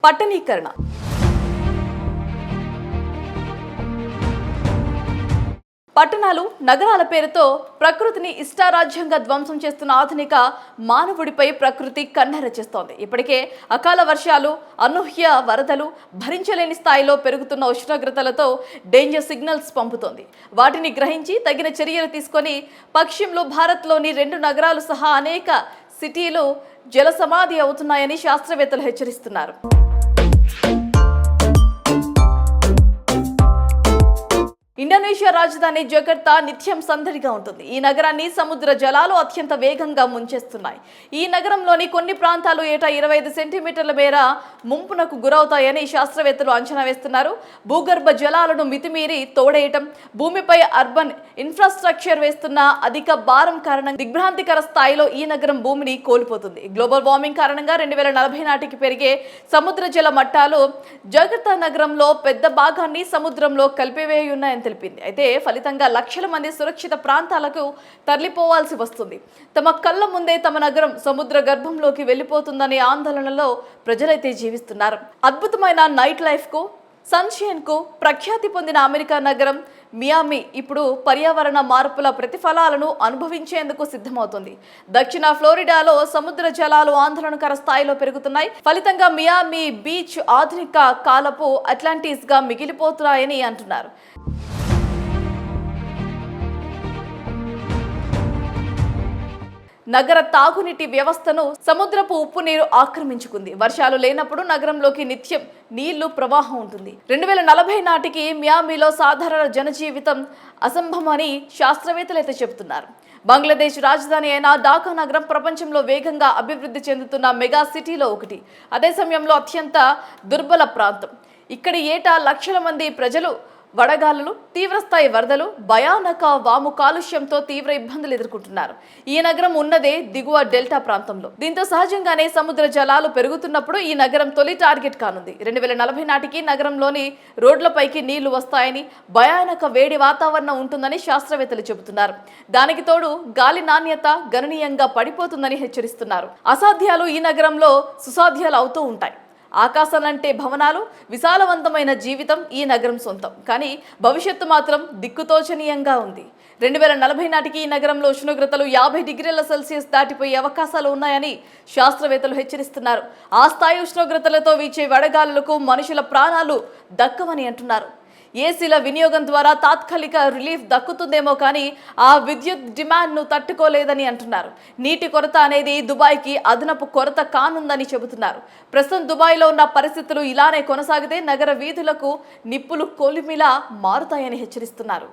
పట్టణీకరణ పట్టణాలు నగరాల పేరుతో ప్రకృతిని ఇష్టారాజ్యంగా ధ్వంసం చేస్తున్న ఆధునిక మానవుడిపై ప్రకృతి కన్నెర చేస్తోంది. ఇప్పటికే అకాల వర్షాలు, అనూహ్య వరదలు, భరించలేని స్థాయిలో పెరుగుతున్న ఉష్ణోగ్రతలతో డేంజర్ సిగ్నల్స్ పంపుతోంది. వాటిని గ్రహించి తగిన చర్యలు తీసుకొని పశ్చిమలో భారత్లోని 2 నగరాలు సహా అనేక సిటీలు జల సమాధి అవుతున్నాయని శాస్త్రవేత్తలు హెచ్చరిస్తున్నారు. ఇండోనేషియా రాజధాని జకార్తా నిత్యం సందడిగా ఉంటుంది. ఈ నగరాన్ని సముద్ర జలాలు అత్యంత వేగంగా ముంచేస్తున్నాయి. ఈ నగరంలోని కొన్ని ప్రాంతాలు ఏటా 25 సెంటీమీటర్ల మేర ముంపునకు గురవుతాయని శాస్త్రవేత్తలు అంచనా వేస్తున్నారు. భూగర్భ జలాలను మితిమీరి తోడేయటం, భూమిపై అర్బన్ ఇన్ఫ్రాస్ట్రక్చర్ వేస్తున్న అధిక భారం కారణంగా దిగ్భ్రాంతికర స్థాయిలో ఈ నగరం భూమిని కోల్పోతుంది. గ్లోబల్ వార్మింగ్ కారణంగా 2040 నాటికి పెరిగే సముద్ర జల మట్టాలు జకార్తా నగరంలో పెద్ద భాగాన్ని సముద్రంలో కలిపివేయున్నాయని తెలిపింది. అయితే ఫలితంగా లక్షల మంది సురక్షిత ప్రాంతాలకు తరలిపోవాల్సి వస్తుంది. తమ కళ్ళ ముందే తమ నగరం సముద్ర గర్భంలోకి వెళ్లిపోతుందనే ఆందోళనలో ప్రజలైతే జీవిస్తున్నారు. అద్భుతమైన నైట్ లైఫ్ కు, సన్షైన్ కు ప్రఖ్యాతి పొందిన అమెరికా నగరం మియామి ఇప్పుడు పర్యావరణ మార్పుల ప్రతిఫలాలను అనుభవించేందుకు సిద్ధమవుతుంది. దక్షిణ ఫ్లోరిడాలో సముద్ర జలాలు ఆందోళనకర స్థాయిలో పెరుగుతున్నాయి. ఫలితంగా మియామి బీచ్ ఆధునిక కాలపు అట్లాంటిస్ గా మిగిలిపోతున్నాయని అంటున్నారు. నగర తాగునీటి వ్యవస్థను సముద్రపు ఉప్పు నీరు ఆక్రమించుకుంది. వర్షాలు లేనప్పుడు నగరంలోకి నిత్యం నీళ్లు ప్రవాహం ఉంటుంది. 2040 నాటికి మియామిలో సాధారణ జనజీవితం అసంభవమని శాస్త్రవేత్తలు అయితే చెబుతున్నారు. బంగ్లాదేశ్ రాజధాని అయిన ఢాకా నగరం ప్రపంచంలో వేగంగా అభివృద్ధి చెందుతున్న మెగా సిటీలో ఒకటి. అదే సమయంలో అత్యంత దుర్బల ప్రాంతం. ఇక్కడ ఏటా లక్షల మంది ప్రజలు వడగాలులు, తీవ్రస్థాయి వరదలు, భయానక వాము కాలుష్యంతో తీవ్ర ఇబ్బందులు ఎదుర్కొంటున్నారు. ఈ నగరం ఉన్నదే దిగువ డెల్టా ప్రాంతంలో. దీంతో సహజంగానే సముద్ర జలాలు పెరుగుతున్నప్పుడు ఈ నగరం తొలి టార్గెట్ కానుంది. 2040 నాటికి నగరంలోని రోడ్లపైకి నీళ్లు వస్తాయని, భయానక వేడి వాతావరణం ఉంటుందని శాస్త్రవేత్తలు చెబుతున్నారు. దానికి తోడు గాలి నాణ్యత గణనీయంగా పడిపోతుందని హెచ్చరిస్తున్నారు. అసాధ్యాలు ఈ నగరంలో సుసాధ్యాలు అవుతూ ఉంటాయి. ఆకాశాలంటే భవనాలు, విశాలవంతమైన జీవితం ఈ నగరం సొంతం. కానీ భవిష్యత్తు మాత్రం దిక్కుతోచనీయంగా ఉంది. 2040 నాటికి ఈ నగరంలో ఉష్ణోగ్రతలు 50 డిగ్రీల సెల్సియస్ దాటిపోయే అవకాశాలు ఉన్నాయని శాస్త్రవేత్తలు హెచ్చరిస్తున్నారు. ఆ స్థాయి ఉష్ణోగ్రతలతో వీచే వడగాలులకు మనుషుల ప్రాణాలు దక్కవని అంటున్నారు. ఏసీల వినియోగం ద్వారా తాత్కాలిక రిలీఫ్ దక్కుతుందేమో కానీ ఆ విద్యుత్ డిమాండ్ను తట్టుకోలేదని అంటున్నారు. నీటి కొరత అనేది దుబాయ్కి అదనపు కొరత కానుందని చెబుతున్నారు. ప్రస్తుతం దుబాయ్లో ఉన్న పరిస్థితులు ఇలానే కొనసాగితే నగర వీధులకు నిప్పులు కొలిమిలా మారుతాయని హెచ్చరిస్తున్నారు.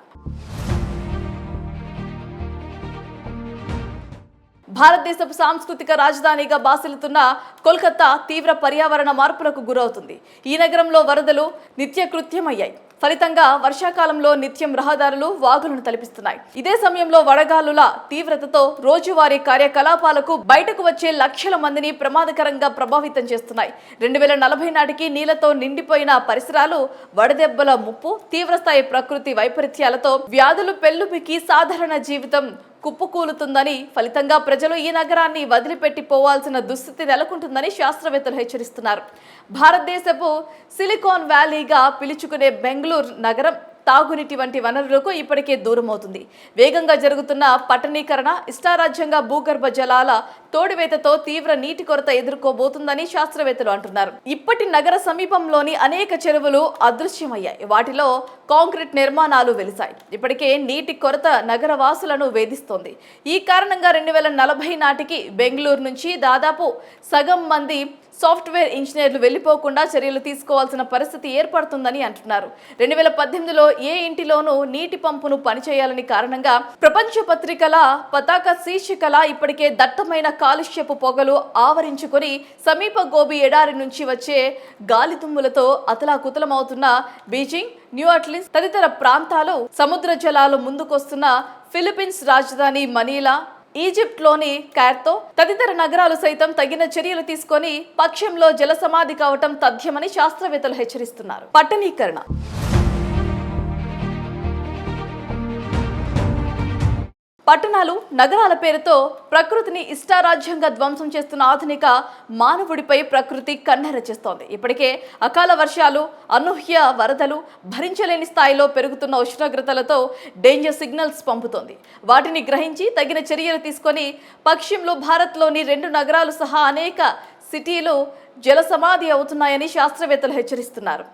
భారతదేశపు సాంస్కృతిక రాజధానిగా బాసిల్లుతున్న కోల్కతా తీవ్ర పర్యావరణ మార్పులకు గురవుతుంది. ఈ నగరంలో వరదలు నిత్యకృత్యమయ్యాయి. ఫలితంగా వర్షాకాలంలో నిత్యం రహదారులు, వాగులను తలపిస్తున్నాయి. ఇదే సమయంలో వడగాలుల తీవ్రతతో రోజువారీ కార్యకలాపాలకు బయటకు వచ్చే లక్షల మందిని ప్రమాదకరంగా ప్రభావితం చేస్తున్నాయి. 2040 నాటికి నీళ్లతో నిండిపోయిన పరిసరాలు, వడదెబ్బల ముప్పు, తీవ్రస్థాయి ప్రకృతి వైపరీత్యాలతో వ్యాధులు పెల్లుబికి సాధారణ జీవితం కుప్పకూలుతుందని, ఫలితంగా ప్రజలు ఈ నగరాన్ని వదిలిపెట్టి పోవాల్సిన దుస్థితి నెలకొంటుందని శాస్త్రవేత్తలు హెచ్చరిస్తున్నారు. భారతదేశపు సిలికాన్ వ్యాలీగా పిలుచుకునే బెంగళూరు నగరం తాగునీటి వంటి వనరులకు ఇప్పటికే దూరం అవుతుంది. వేగంగా జరుగుతున్న పట్టణీకరణ, ఇష్టారాజ్యంగా భూగర్భ జలాల తోడివేతతో తీవ్ర నీటి కొరత ఎదుర్కోబోతుందని శాస్త్రవేత్తలు అంటున్నారు. ఇప్పటి నగర సమీపంలోని అనేక చెరువులు అదృశ్యమయ్యాయి. వాటిలో కాంక్రీట్ నిర్మాణాలు వెలిశాయి. ఇప్పటికే నీటి కొరత నగర వాసులను వేధిస్తోంది. ఈ కారణంగా 2040 నాటికి బెంగళూరు నుంచి దాదాపు సగం మంది సాఫ్ట్వేర్ ఇంజనీర్లు వెళ్లిపోకుండా చర్యలు తీసుకోవాల్సిన పరిస్థితి ఏర్పడుతుందని అంటున్నారు. 2018లో ఏ ఇంటిలోనూ నీటి పంపును పనిచేయాలని కారణంగా ప్రపంచ పత్రికల పతాక శీర్షికల ఇప్పటికే దట్టమైన కాలుష్యపు పొగలు ఆవరించుకొని సమీప గోబీ ఎడారి నుంచి వచ్చే గాలి దుమ్ములతో అతలాకుతలమవుతున్న బీజింగ్, న్యూ అర్లిన్స్ తదితర ప్రాంతాలు, సముద్ర జలాలు ముందుకొస్తున్న ఫిలిప్పీన్స్ రాజధాని మనీలా, ఈజిప్ట్లోని కైర్తో తదితర నగరాలు సైతం తగిన చర్యలు తీసుకొని పక్షంలో జల సమాధి కావటం తథ్యమని శాస్త్రవేత్తలు హెచ్చరిస్తున్నారు. పట్టణీకరణ పట్టణాలు నగరాల పేరుతో ప్రకృతిని ఇష్టారాజ్యంగా ధ్వంసం చేస్తున్న ఆధునిక మానవుడిపై ప్రకృతి కన్నెర చేస్తోంది. ఇప్పటికే అకాల వర్షాలు, అనూహ్య వరదలు, భరించలేని స్థాయిలో పెరుగుతున్న ఉష్ణోగ్రతలతో డేంజర్ సిగ్నల్స్ పంపుతోంది. వాటిని గ్రహించి తగిన చర్యలు తీసుకొని పశ్చిమలో భారత్లోని 2 నగరాలు సహా అనేక సిటీలు జల సమాధి అవుతున్నాయని శాస్త్రవేత్తలు హెచ్చరిస్తున్నారు.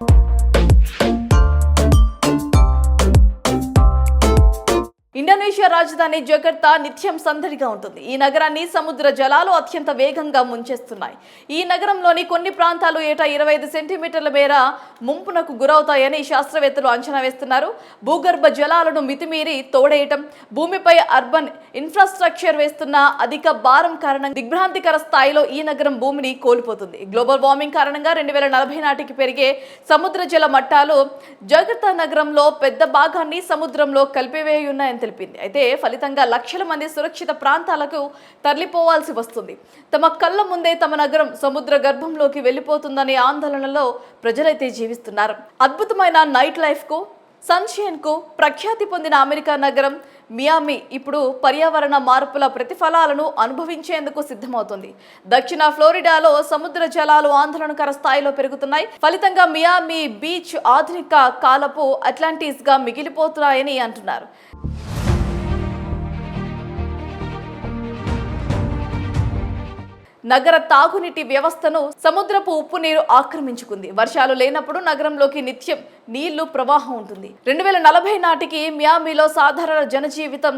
ఇండోనేషియా రాజధాని జకార్తా నిత్యం సందడిగా ఉంటుంది. ఈ నగరాన్ని సముద్ర జలాలు అత్యంత వేగంగా ముంచేస్తున్నాయి. ఈ నగరంలోని కొన్ని ప్రాంతాలు ఏటా 25 సెంటీమీటర్ల మేర ముంపునకు గురవుతాయని శాస్త్రవేత్తలు అంచనా వేస్తున్నారు. భూగర్భ జలాలను మితిమీరి తోడేయటం, భూమిపై అర్బన్ ఇన్ఫ్రాస్ట్రక్చర్ వేస్తున్న అధిక భారం కారణంగా దిగ్భ్రాంతికర స్థాయిలో ఈ నగరం భూమిని కోల్పోతుంది. గ్లోబల్ వార్మింగ్ కారణంగా 2040 నాటికి పెరిగే సముద్ర జల మట్టాలు జకార్తా నగరంలో పెద్ద భాగాన్ని సముద్రంలో కలిపివేయున్నాయని తెలిపింది. అయితే ఫలితంగా లక్షల మంది సురక్షిత ప్రాంతాలకు తరలిపోవాల్సి వస్తుంది. తమ కళ్ళ ముందే తమ నగరం సముద్ర గర్భంలోకి వెళ్లిపోతుందనే ఆందోళనలో ప్రజలైతే జీవిస్తున్నారు. అద్భుతమైన నైట్ లైఫ్ కు, సన్షైన్ కు ప్రఖ్యాతి పొందిన అమెరికా నగరం మియామి ఇప్పుడు పర్యావరణ మార్పుల ప్రతిఫలాలను అనుభవించేందుకు సిద్ధమవుతుంది. దక్షిణ ఫ్లోరిడాలో సముద్ర జలాలు ఆందోళనకర స్థాయిలో పెరుగుతున్నాయి. ఫలితంగా మియామి బీచ్ ఆధునిక కాలపు అట్లాంటిస్ గా మిగిలిపోతున్నాయని అంటున్నారు. నగర తాగునీటి వ్యవస్థను సముద్రపు ఉప్పు నీరు ఆక్రమించుకుంది. వర్షాలు లేనప్పుడు నగరంలోకి నిత్యం నీళ్లు ప్రవాహం ఉంటుంది. 2040 నాటికి మియామిలో సాధారణ జనజీవితం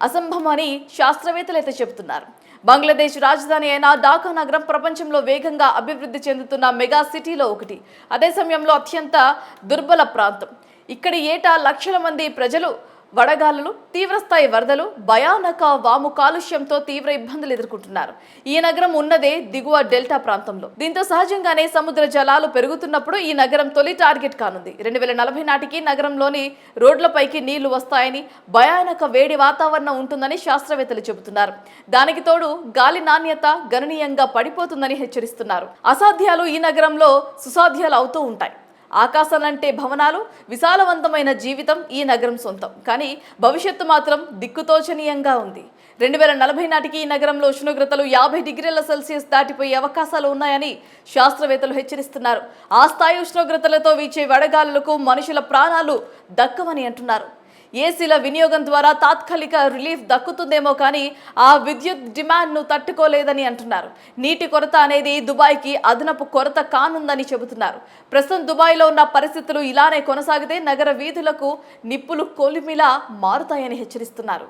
అసంభవమని శాస్త్రవేత్తలు అయితే చెబుతున్నారు. బంగ్లాదేశ్ రాజధాని అయిన ఢాకా నగరం ప్రపంచంలో వేగంగా అభివృద్ధి చెందుతున్న మెగా సిటీలో ఒకటి. అదే సమయంలో అత్యంత దుర్బల ప్రాంతం. ఇక్కడ ఏటా లక్షల మంది ప్రజలు వడగాలులు, తీవ్రస్థాయి వరదలు, భయానక వాము కాలుష్యంతో తీవ్ర ఇబ్బందులు ఎదుర్కొంటున్నారు. ఈ నగరం ఉన్నదే దిగువ డెల్టా ప్రాంతంలో. దీంతో సహజంగానే సముద్ర జలాలు పెరుగుతున్నప్పుడు ఈ నగరం తొలి టార్గెట్ కానుంది. 2040 నాటికి నగరంలోని రోడ్లపైకి నీళ్లు వస్తాయని, భయానక వేడి వాతావరణం ఉంటుందని శాస్త్రవేత్తలు చెబుతున్నారు. దానికి తోడు గాలి నాణ్యత గణనీయంగా పడిపోతుందని హెచ్చరిస్తున్నారు. అసాధ్యాలు ఈ నగరంలో సుసాధ్యాలు అవుతూ ఉంటాయి. ఆకాశాలంటే భవనాలు, విశాలవంతమైన జీవితం ఈ నగరం సొంతం. కానీ భవిష్యత్తు మాత్రం దిక్కుతోచనీయంగా ఉంది. 2040 నాటికి ఈ నగరంలో ఉష్ణోగ్రతలు 50 డిగ్రీల సెల్సియస్ దాటిపోయే అవకాశాలు ఉన్నాయని శాస్త్రవేత్తలు హెచ్చరిస్తున్నారు. ఆ స్థాయి ఉష్ణోగ్రతలతో వీచే వడగాలులకు మనుషుల ప్రాణాలు దక్కవని అంటున్నారు. ఏసీల వినియోగం ద్వారా తాత్కాలిక రిలీఫ్ దక్కుతుందేమో కానీ ఆ విద్యుత్ డిమాండ్ను తట్టుకోలేదని అంటున్నారు. నీటి కొరత అనేది దుబాయ్కి అదనపు కొరత కానుందని చెబుతున్నారు. ప్రస్తుతం దుబాయ్లో ఉన్న పరిస్థితులు ఇలానే కొనసాగితే నగర వీధులకు నిప్పులు కొలిమిలా మారుతాయని హెచ్చరిస్తున్నారు.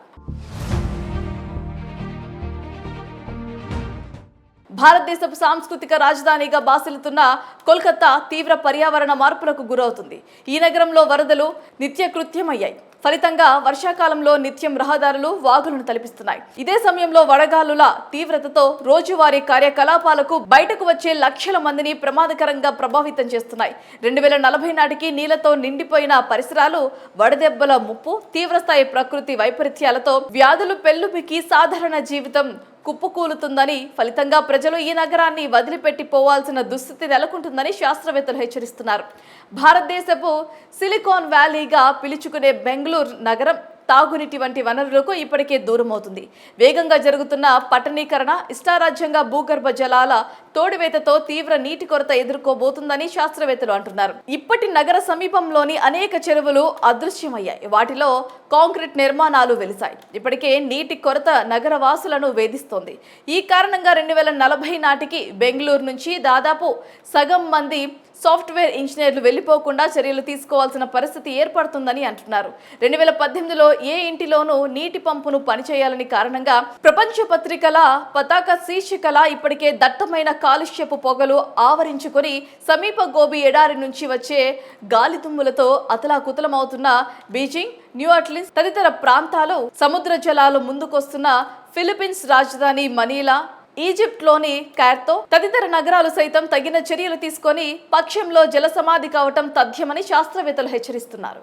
భారతదేశపు సాంస్కృతిక రాజధానిగా బాసిల్లుతున్న కోల్కతా తీవ్ర పర్యావరణ మార్పులకు గురవుతుంది. ఈ నగరంలో వరదలు నిత్యకృత్యమయ్యాయి. ఫలితంగా వర్షాకాలంలో నిత్యం రహదారులు వాగులను తలపిస్తున్నాయి. ఇదే సమయంలో వడగాలుల తీవ్రతతో రోజువారీ కార్యకలాపాలకు బయటకు వచ్చే లక్షల మందిని ప్రమాదకరంగా ప్రభావితం చేస్తున్నాయి. 2040 నాటికి నీళ్లతో నిండిపోయిన పరిసరాలు, వడదెబ్బల ముప్పు, తీవ్రస్థాయి ప్రకృతి వైపరీత్యాలతో వ్యాధులు పెల్లుబికి సాధారణ జీవితం కుప్పకూలుతుందని, ఫలితంగా ప్రజలు ఈ నగరాన్ని వదిలిపెట్టి పోవాల్సిన దుస్థితి నెలకొంటుందని శాస్త్రవేత్తలు హెచ్చరిస్తున్నారు. భారతదేశపు సిలికాన్ వ్యాలీగా పిలుచుకునే బెంగళూరు నగరం తాగునీటి వంటి వనరులకు ఇప్పటికే దూరం అవుతుంది. వేగంగా జరుగుతున్న పట్టణీకరణ, ఇష్టారాజ్యంగా భూగర్భ జలాల తోడివేతతో తీవ్ర నీటి కొరత ఎదుర్కోబోతుందని శాస్త్రవేత్తలు అంటున్నారు. ఇప్పటి నగర సమీపంలోని అనేక చెరువులు అదృశ్యమయ్యాయి. వాటిలో కాంక్రీట్ నిర్మాణాలు వెలిశాయి. ఇప్పటికే నీటి కొరత నగర వాసులను వేధిస్తోంది. ఈ కారణంగా 2040 నాటికి బెంగళూరు నుంచి దాదాపు సగం మంది సాఫ్ట్వేర్ ఇంజనీర్లు వెళ్లిపోకుండా చర్యలు తీసుకోవాల్సిన పరిస్థితి ఏర్పడుతుందని అంటున్నారు. 2018లో ఏ ఇంటిలోనూ నీటి పంపును పనిచేయాలని కారణంగా ప్రపంచ పత్రికల పతాక శీర్షికల ఇప్పటికే దట్టమైన కాలుష్యపు పొగలు ఆవరించుకొని సమీప గోబీ ఎడారి నుంచి వచ్చే గాలి తుమ్ములతో అతలాకుతలమవుతున్న బీజింగ్, న్యూ అర్లిన్స్ తదితర ప్రాంతాలు, సముద్ర జలాలు ముందుకొస్తున్న ఫిలిప్పీన్స్ రాజధాని మనీలా, ఈజిప్ట్లోని కైర్తో తదితర నగరాలు సైతం తగిన చర్యలు తీసుకొని పక్షంలో జల సమాధి కావటం తథ్యమని శాస్త్రవేత్తలు హెచ్చరిస్తున్నారు.